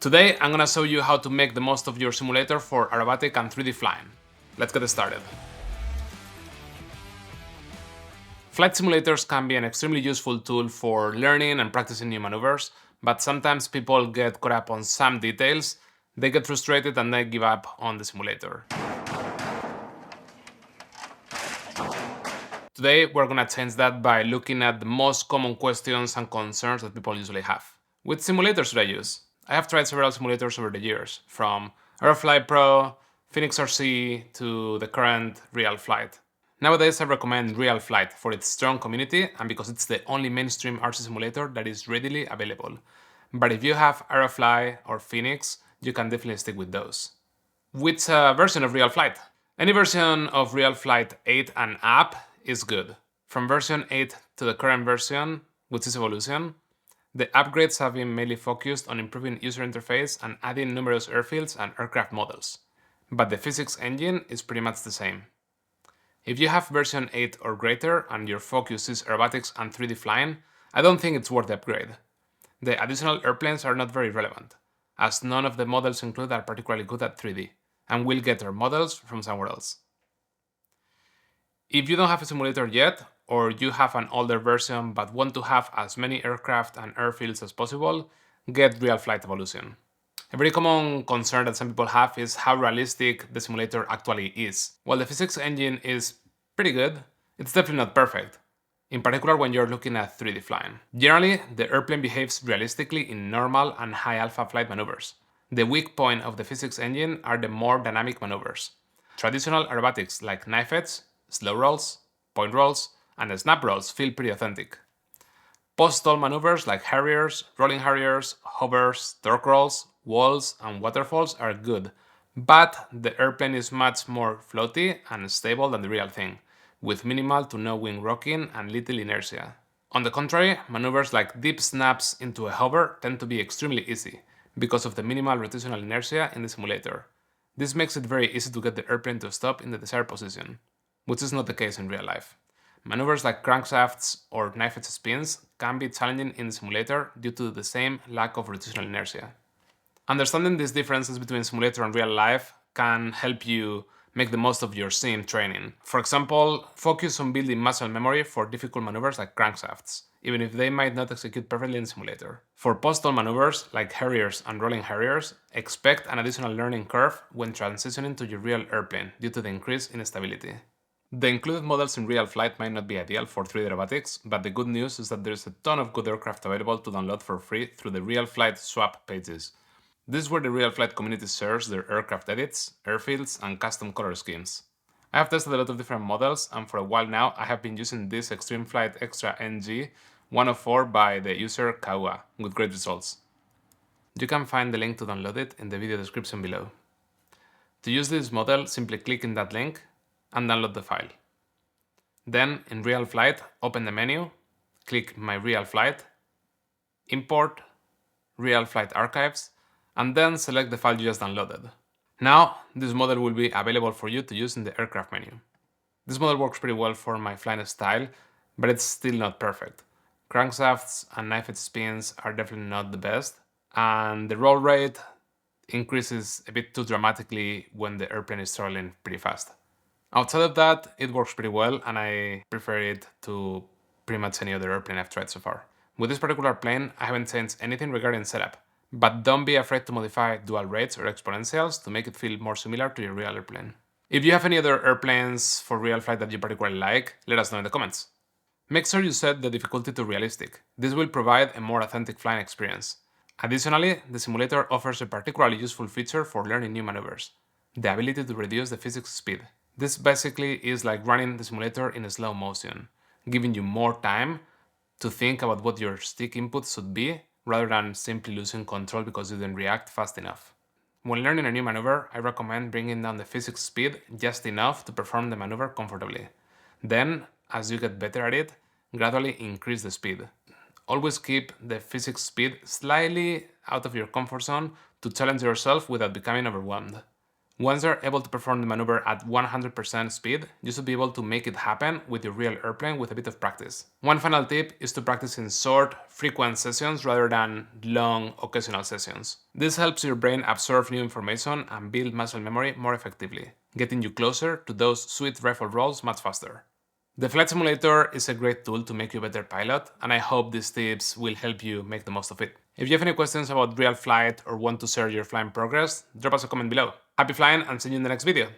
Today, I'm gonna show you how to make the most of your simulator for aerobatic and 3D flying. Let's get started. Flight simulators can be an extremely useful tool for learning and practicing new maneuvers, but sometimes people get caught up on some details, they get frustrated and they give up on the simulator. Today, we're gonna change that by looking at the most common questions and concerns that people usually have. Which simulators should I use? I have tried several simulators over the years, from Aeroflight Pro, Phoenix RC, to the current Real Flight. Nowadays, I recommend Real Flight for its strong community and because it's the only mainstream RC simulator that is readily available. But if you have Aerofly or Phoenix, you can definitely stick with those. Which version of Real Flight? Any version of Real Flight 8 and up is good. From version 8 to the current version, which is Evolution, the upgrades have been mainly focused on improving user interface and adding numerous airfields and aircraft models. But the physics engine is pretty much the same. If you have version 8 or greater and your focus is aerobatics and 3D flying, I don't think it's worth the upgrade. The additional airplanes are not very relevant, as none of the models included are particularly good at 3D, and we'll get our models from somewhere else. If you don't have a simulator yet, or you have an older version but want to have as many aircraft and airfields as possible, get Real Flight Evolution. A very common concern that some people have is how realistic the simulator actually is. While the physics engine is pretty good, it's definitely not perfect, in particular when you're looking at 3D flying. Generally, the airplane behaves realistically in normal and high alpha flight maneuvers. The weak point of the physics engine are the more dynamic maneuvers. Traditional aerobatics like knife edge, slow rolls, point rolls, and snap rolls feel pretty authentic. Post-stall maneuvers like harriers, rolling harriers, hovers, torque rolls, walls, and waterfalls are good, but the airplane is much more floaty and stable than the real thing, with minimal to no wing rocking and little inertia. On the contrary, maneuvers like deep snaps into a hover tend to be extremely easy, because of the minimal rotational inertia in the simulator. This makes it very easy to get the airplane to stop in the desired position, which is not the case in real life. Maneuvers like crankshafts or knife edge spins can be challenging in the simulator due to the same lack of rotational inertia. Understanding these differences between simulator and real life can help you make the most of your sim training. For example, focus on building muscle memory for difficult maneuvers like crankshafts, even if they might not execute perfectly in the simulator. For post-stall maneuvers like harriers and rolling harriers, expect an additional learning curve when transitioning to your real airplane due to the increase in stability. The included models in Real Flight might not be ideal for 3D aerobatics, but the good news is that there's a ton of good aircraft available to download for free through the Real Flight swap pages. This is where the Real Flight community shares their aircraft edits, airfields, and custom color schemes. I have tested a lot of different models, and for a while now I have been using this Extreme Flight Extra NG 104 by the user Kaua, with great results. You can find the link to download it in the video description below. To use this model, simply click in that link and download the file. Then, in Real Flight, open the menu, click My Real Flight, import Real Flight Archives, and then select the file you just downloaded. Now, this model will be available for you to use in the aircraft menu. This model works pretty well for my flying style, but it's still not perfect. Crankshafts and knife edge spins are definitely not the best, and the roll rate increases a bit too dramatically when the airplane is traveling pretty fast. Outside of that, it works pretty well, and I prefer it to pretty much any other airplane I've tried so far. With this particular plane, I haven't changed anything regarding setup, but don't be afraid to modify dual rates or exponentials to make it feel more similar to your real airplane. If you have any other airplanes for real flight that you particularly like, let us know in the comments. Make sure you set the difficulty to realistic. This will provide a more authentic flying experience. Additionally, the simulator offers a particularly useful feature for learning new maneuvers: the ability to reduce the physics speed. This basically is like running the simulator in slow motion, giving you more time to think about what your stick input should be, rather than simply losing control because you didn't react fast enough. When learning a new maneuver, I recommend bringing down the physics speed just enough to perform the maneuver comfortably. Then, as you get better at it, gradually increase the speed. Always keep the physics speed slightly out of your comfort zone to challenge yourself without becoming overwhelmed. Once you're able to perform the maneuver at 100% speed, you should be able to make it happen with your real airplane with a bit of practice. One final tip is to practice in short, frequent sessions rather than long, occasional sessions. This helps your brain absorb new information and build muscle memory more effectively, getting you closer to those sweet rifle rolls much faster. The flight simulator is a great tool to make you a better pilot, and I hope these tips will help you make the most of it. If you have any questions about real flight or want to share your flying progress, drop us a comment below. Happy flying and see you in the next video.